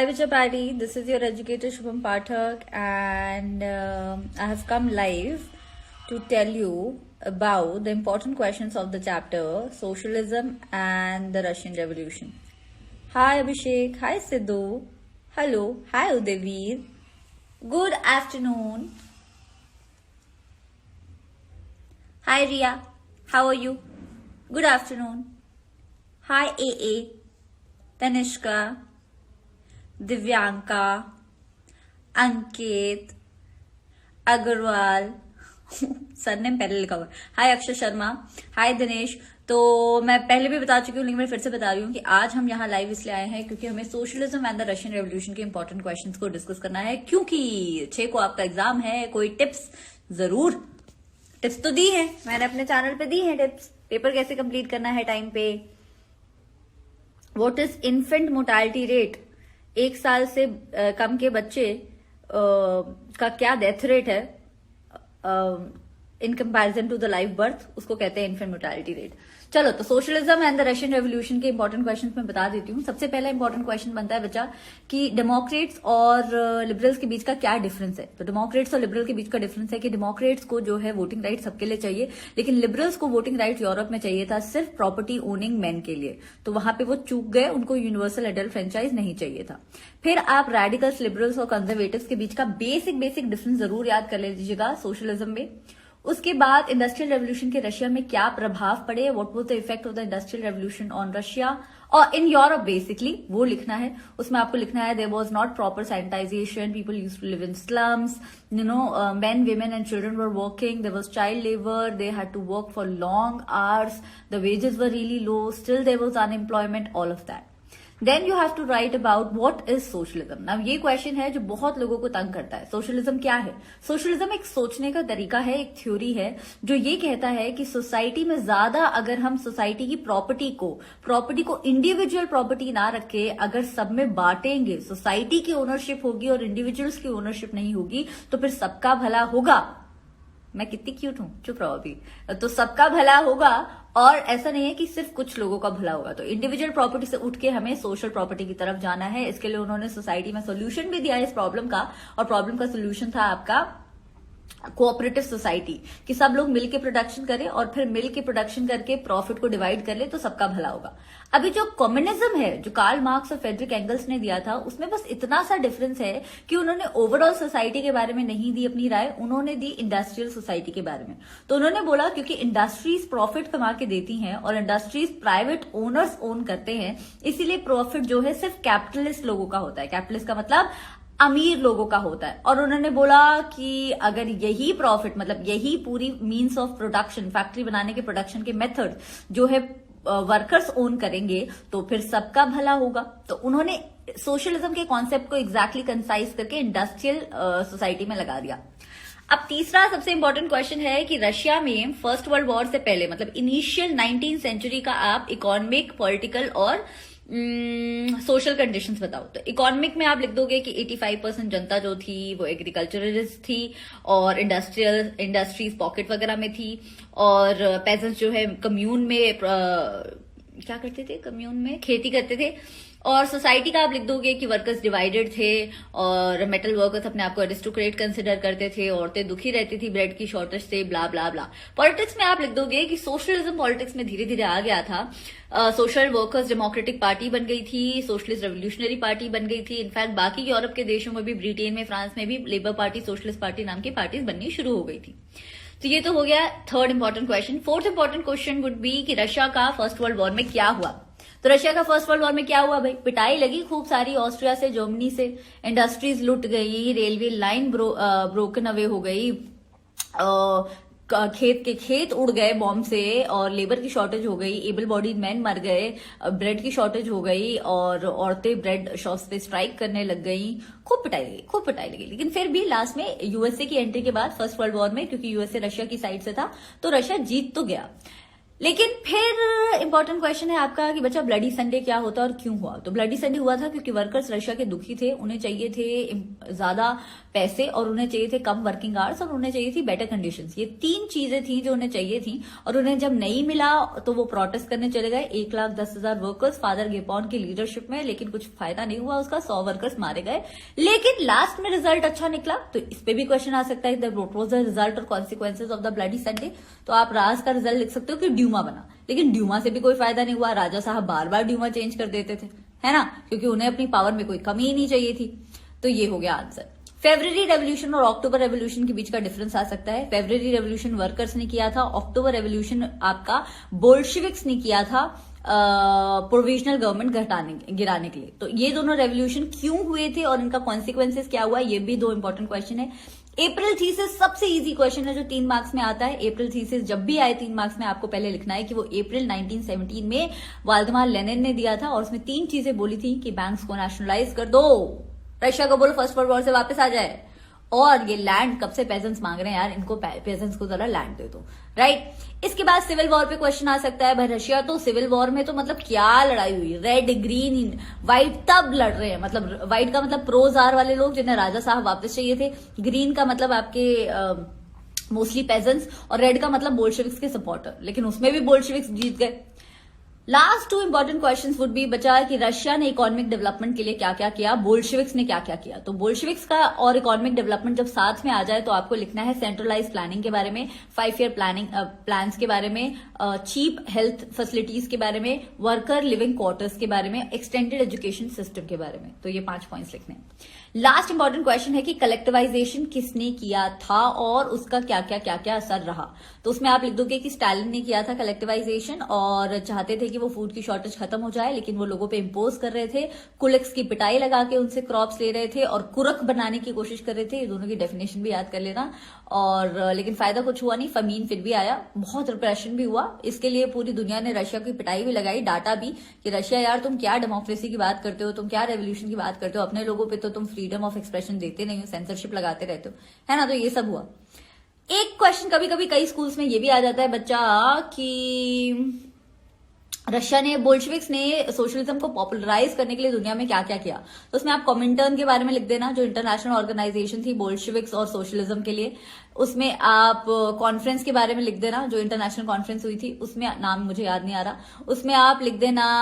Hi Vijayapati, this is your educator Shubham Pathak, and I have come live to tell you about the important questions of the chapter Socialism and the Russian Revolution. Hi Abhishek, hi Sidhu, hello, hi Udevir, good afternoon. Hi Ria, how are you? Good afternoon. Hi AA, Tanishka, Divyanka, Ankit, Agrawal, surname पहले लिखा हुआ। हाय अक्षय शर्मा, हाय दिनेश। तो मैं पहले भी बता चुकी हूँ लेकिन मैं फिर से बता रही हूँ कि आज हम यहाँ लाइव इसलिए आए हैं क्योंकि हमें socialism and the Russian revolution के इंपॉर्टेंट क्वेश्चंस को डिस्कस करना है, क्योंकि 6 को आपका एग्जाम है। कोई टिप्स? जरूर टिप्स तो दी है, मैंने अपने चैनल पे दी है टिप्स। पेपर कैसे कंप्लीट करना है टाइम पे, what is infant mortality rate, 1 साल से कम के बच्चे का क्या डेथ रेट है in comparison to the live birth, उसको कहते हैं इन्फेंट मोर्टालिटी रेट। चलो, तो socialism and the Russian revolution के इंपॉर्टेंट क्वेश्चन मैं बता देती हूँ। सबसे पहला इंपॉर्टेंट क्वेश्चन बनता है बच्चा कि डेमोक्रेट्स और लिबरल्स के बीच का क्या डिफरेंस है। तो डेमोक्रेट्स और लिबरल के बीच का डिफरेंस है कि डेमोक्रेट्स को जो है वोटिंग राइट सबके लिए चाहिए, लेकिन लिबरल्स को वोटिंग राइट यूरोप में चाहिए था सिर्फ प्रॉपर्टी ओनिंग मैन के लिए। तो वहां पे वो चूक गए, उनको यूनिवर्सल एडल्ट फ्रेंचाइज नहीं चाहिए था। फिर आप रेडिकल्स, लिबरल्स और कंजर्वेटिव्स के बीच का बेसिक डिफरेंस जरूर याद कर लीजिएगा सोशलिज्म में। उसके बाद इंडस्ट्रियल रेवोल्यूशन के रशिया में क्या प्रभाव पड़े, what was the effect of the industrial revolution on Russia और इन यूरोप, बेसिकली वो लिखना है। उसमें आपको लिखना है there was not proper sanitisation, people used to live in slums, men, women and children were working, there was child labor, they had to work for long hours, the wages were really low, still there was unemployment, all of that. Then you have to write about what is socialism. Now ये question है जो बहुत लोगों को तंग करता है। Socialism क्या है? सोशलिज्म एक सोचने का तरीका है, एक थ्योरी है जो ये कहता है कि सोसाइटी में ज्यादा अगर हम सोसाइटी की प्रॉपर्टी को इंडिविजुअल प्रॉपर्टी ना रखे, अगर सब में बांटेंगे, सोसाइटी की ओनरशिप होगी और इंडिविजुअल्स की ओनरशिप नहीं होगी, तो फिर सबका भला होगा। मैं कितनी क्यूट हूं, चुप रहो अभी। तो सबका भला होगा और ऐसा नहीं है कि सिर्फ कुछ लोगों का भला होगा। तो इंडिविजुअल प्रॉपर्टी से उठ के हमें सोशल प्रॉपर्टी की तरफ जाना है। इसके लिए उन्होंने सोसाइटी में सोल्यूशन भी दिया इस प्रॉब्लम का, और प्रॉब्लम का सोल्यूशन था आपका कोऑपरेटिव सोसाइटी, कि सब लोग मिलके प्रोडक्शन करें और फिर मिलके प्रोडक्शन करके प्रॉफिट को डिवाइड कर ले तो सबका भला होगा। अभी जो कम्युनिज्म है जो कार्ल मार्क्स और फ्रेडरिक एंगल्स ने दिया था, उसमें बस इतना सा डिफरेंस है कि उन्होंने ओवरऑल सोसाइटी के बारे में नहीं दी अपनी राय, उन्होंने दी इंडस्ट्रियल सोसाइटी के बारे में। तो उन्होंने बोला क्योंकि इंडस्ट्रीज प्रॉफिट कमा के देती हैं और इंडस्ट्रीज प्राइवेट ओनर्स ओन करते हैं, इसीलिए प्रॉफिट जो है सिर्फ कैपिटलिस्ट लोगों का होता है। कैपिटलिस्ट का मतलब अमीर लोगों का होता है। और उन्होंने बोला कि अगर यही प्रॉफिट, मतलब यही पूरी मीन्स ऑफ प्रोडक्शन, फैक्ट्री बनाने के प्रोडक्शन के मेथड जो है वर्कर्स ओन करेंगे, तो फिर सबका भला होगा। तो उन्होंने सोशलिज्म के कॉन्सेप्ट को एग्जैक्टली कंसाइज करके इंडस्ट्रियल सोसाइटी में लगा दिया। अब तीसरा सबसे इंपॉर्टेंट क्वेश्चन है कि रशिया में फर्स्ट वर्ल्ड वॉर से पहले, मतलब इनिशियल 19th सेंचुरी का आप इकोनॉमिक, पॉलिटिकल और सोशल कंडीशंस बताओ। तो इकोनॉमिक में आप लिख दोगे कि 85% जनता जो थी वो एग्रीकल्चरलिस्ट थी और इंडस्ट्रीज पॉकेट वगैरह में थी, और पेजेंट्स जो है कम्यून में क्या करते थे, कम्यून में खेती करते थे। और सोसाइटी का आप लिख दोगे कि वर्कर्स डिवाइडेड थे और मेटल वर्कर्स अपने आप को एरिस्टोक्रेट कंसिडर करते थे, औरतें दुखी रहती थी ब्रेड की शॉर्टेज से, ब्ला ब्ला ब्ला। पॉलिटिक्स में आप लिख दोगे कि सोशलिज्म पॉलिटिक्स में धीरे धीरे आ गया था। सोशल वर्कर्स डेमोक्रेटिक पार्टी बन गई थी, सोशलिस्ट रेवोल्यूशनरी पार्टी बन गई थी। इनफैक्ट बाकी यूरोप के देशों में भी, ब्रिटेन में, फ्रांस में भी लेबर पार्टी, सोशलिस्ट पार्टी नाम की पार्टीज बननी शुरू हो गई थी। तो ये तो हो गया third important question. Fourth important question would be कि रशिया का फर्स्ट वर्ल्ड वॉर में क्या हुआ। तो रशिया का फर्स्ट वर्ल्ड वॉर में क्या हुआ भाई? पिटाई लगी खूब सारी ऑस्ट्रिया से, जर्मनी से, इंडस्ट्रीज लुट गई, रेलवे लाइन ब्रोकन अवे हो गई, खेत के खेत उड़ गए बॉम्ब से, और लेबर की शॉर्टेज हो गई, एबल बॉडीड मैन मर गए, ब्रेड की शॉर्टेज हो गई और औरतें ब्रेड शॉप्स पे स्ट्राइक करने लग गई। खूब पिटाई लगी। लेकिन फिर भी लास्ट में यूएसए की एंट्री के बाद फर्स्ट वर्ल्ड वॉर में, क्योंकि यूएसए रशिया की साइड से था, तो रशिया जीत तो गया। लेकिन फिर इंपॉर्टेंट क्वेश्चन है आपका कि बच्चा ब्लडी संडे क्या होता है और क्यों हुआ। तो ब्लडी संडे हुआ था क्योंकि वर्कर्स रशिया के दुखी थे, उन्हें चाहिए थे ज्यादा पैसे और उन्हें चाहिए थे कम वर्किंग आवर्स और उन्हें चाहिए थी बेटर कंडीशंस। ये 3 चीजें थी जो उन्हें चाहिए थी और उन्हें जब नहीं मिला तो वो प्रोटेस्ट करने चले गए। 1,10,000 वर्कर्स फादर गेपॉन की लीडरशिप में, लेकिन कुछ फायदा नहीं हुआ उसका, 100 वर्कर्स मारे गए। लेकिन लास्ट में रिजल्ट अच्छा निकला। तो इस पे भी क्वेश्चन आ सकता है व्हाट वाज द रिजल्ट और consequences of the bloody Sunday. तो आप राज का रिजल्ट लिख सकते हो कि ड्यूमा बना, लेकिन ड्यूमा से भी कोई फायदा नहीं हुआ। राजा साहब बार बार ड्यूमा चेंज कर देते थे, है ना, क्योंकि उन्हें अपनी पावर में कोई कमी ही नहीं चाहिए थी। तो ये हो गया आंसर। फेब्रुअरी रेवोल्यूशन और अक्टूबर रेवोल्यूशन के बीच का डिफरेंस आ सकता है। फेब्रुअरी रेवोल्यूशन वर्कर्स ने किया था, अक्टूबर रेवोल्यूशन आपका बोल्शेविक्स ने किया था प्रोविजनल गवर्नमेंट गिराने के लिए। तो ये दोनों रेवोल्यूशन क्यों हुए थे और इनका कॉन्सिक्वेंसेस क्या हुआ, ये भी 2 इंपॉर्टेंट क्वेश्चन है। अप्रैल थीसिस सबसे इजी क्वेश्चन है जो 3 मार्क्स में आता है। अप्रैल थीसिस जब भी आए 3 मार्क्स में आपको पहले लिखना है कि वो अप्रैल 1917 में वाल्डेमार लेनिन ने दिया था और उसमें 3 चीजें बोली थी कि बैंक्स को नेशनलाइज कर दो, रशिया को बोलो फर्स्ट वर्ल्ड वॉर से वापस आ जाए, और ये लैंड कब से पेजेंट्स मांग रहे हैं यार, इनको पेजेंट्स को जरा लैंड दे दो, राइट। इसके बाद सिविल वॉर पे क्वेश्चन आ सकता है। भाई रशिया तो सिविल वॉर में तो मतलब क्या लड़ाई हुई, रेड ग्रीन व्हाइट तब लड़ रहे हैं, मतलब व्हाइट का मतलब प्रो जार वाले लोग जिन्हें राजा साहब वापस चाहिए थे, ग्रीन का मतलब आपके मोस्टली पेजेंट्स, और रेड का मतलब बोल्शेविक्स के सपोर्टर, लेकिन उसमें भी बोल्शेविक्स जीत गए। Last 2 important questions would be बचा कि रशिया ने इकोनॉमिक डेवलपमेंट के लिए क्या क्या किया, बोल्शेविक्स ने क्या क्या किया। तो बोल्शेविक्स का और इकोनॉमिक डेवलपमेंट जब साथ में आ जाए तो आपको लिखना है सेंट्रलाइज प्लानिंग के बारे में, 5 ईयर प्लानिंग प्लान्स के बारे में, चीप हेल्थ फैसिलिटीज के बारे में, वर्कर लिविंग क्वार्टर्स के बारे में, एक्सटेंडेड एजुकेशन सिस्टम के बारे में। तो ये 5 पॉइंट्स लिखने हैं। लास्ट इंपॉर्टेंट क्वेश्चन है कि कलेक्टिवाइजेशन किसने किया था और उसका क्या क्या असर रहा। तो उसमें आप लिख दोगे कि स्टालिन ने किया था कलेक्टिवाइजेशन और चाहते थे कि वो फूड की शॉर्टेज खत्म हो जाए, लेकिन वो लोगों पे इम्पोज कर रहे थे, कुलिक्स की पिटाई लगा के उनसे क्रॉप्स ले रहे थे और कुरक बनाने की कोशिश कर रहे थे। ये दोनों की डेफिनेशन भी याद कर लेना। और लेकिन फायदा कुछ हुआ नहीं, फमीन फिर भी आया, बहुत रिप्रेशन भी हुआ। इसके लिए पूरी दुनिया ने रशिया की पिटाई भी लगाई, डांटा भी कि रशिया यार तुम क्या डेमोक्रेसी की बात करते हो, तुम क्या रेवोल्यूशन की बात करते हो, अपने लोगों पे तो तुम फ्रीडम ऑफ एक्सप्रेशन देते नहीं हो, सेंसरशिप लगाते रहते हो, है ना। तो ये सब हुआ। एक क्वेश्चन कभी कभी कई स्कूल्स में ये भी आ जाता है बच्चा कि रशिया ने, बोल्शेविक्स ने सोशलिज्म को पॉपुलराइज करने के लिए दुनिया में क्या क्या किया। तो उसमें आप कॉमिंटर्न के बारे में लिख देना, जो इंटरनेशनल ऑर्गेनाइजेशन थी बोल्शेविक्स और सोशलिज्म के लिए। उसमें आप कॉन्फ्रेंस के बारे में लिख देना, जो इंटरनेशनल कॉन्फ्रेंस हुई थी, उसमें नाम मुझे याद नहीं आ रहा। उसमें आप लिख देना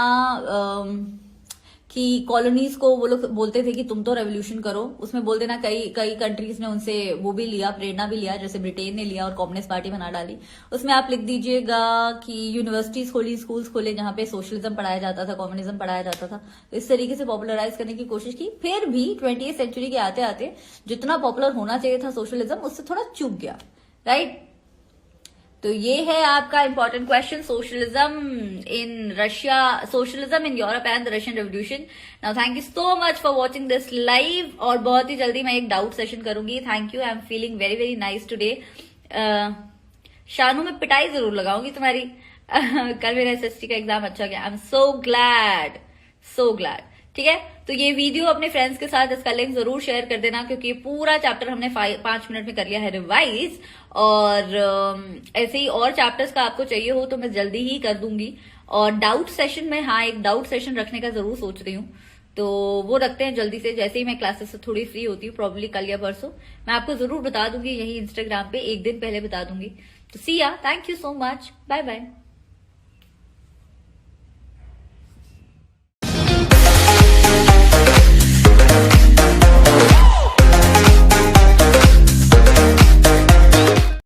कि कॉलोनीज को वो लोग बोलते थे कि तुम तो रेवोल्यूशन करो। उसमें बोल देना कई कई कंट्रीज ने उनसे वो भी लिया, प्रेरणा भी लिया, जैसे ब्रिटेन ने लिया और कम्युनिस्ट पार्टी बना डाली। उसमें आप लिख दीजिएगा कि यूनिवर्सिटीज खोली, स्कूल्स खोले जहां पे सोशलिज्म पढ़ाया जाता था, कम्युनिज्म पढ़ाया जाता था। तो इस तरीके से पॉपुलराइज करने की कोशिश की। फिर भी 20वीं सेंचुरी के आते आते जितना पॉपुलर होना चाहिए था सोशलिज्म, उससे थोड़ा चूक गया, राइट। तो ये है आपका important question, socialism in Russia, socialism in Europe and the Russian revolution. Now thank you so much for watching this live, और बहुत ही जल्दी मैं एक डाउट सेशन करूंगी। Thank you, I am feeling very very nice today. Shanu में पिटाई जरूर लगाऊंगी तुम्हारी। कल मेरा SST का एग्जाम अच्छा गया, I am so glad, so glad. ठीक है, तो ये वीडियो अपने फ्रेंड्स के साथ इसका लिंक जरूर शेयर कर देना, क्योंकि ये पूरा चैप्टर हमने 5 मिनट में कर लिया है रिवाइज। और ऐसे ही और चैप्टर्स का आपको चाहिए हो तो मैं जल्दी ही कर दूंगी। और डाउट सेशन में, हाँ, एक डाउट सेशन रखने का जरूर सोच रही हूँ, तो वो रखते हैं जल्दी से। जैसे ही मैं क्लासेस से थोड़ी फ्री होती हूँ, प्रॉब्ली कल या परसों, मैं आपको जरूर बता दूंगी, यही इंस्टाग्राम पे एक दिन पहले बता दूंगी। तो see ya, thank you so much, bye bye.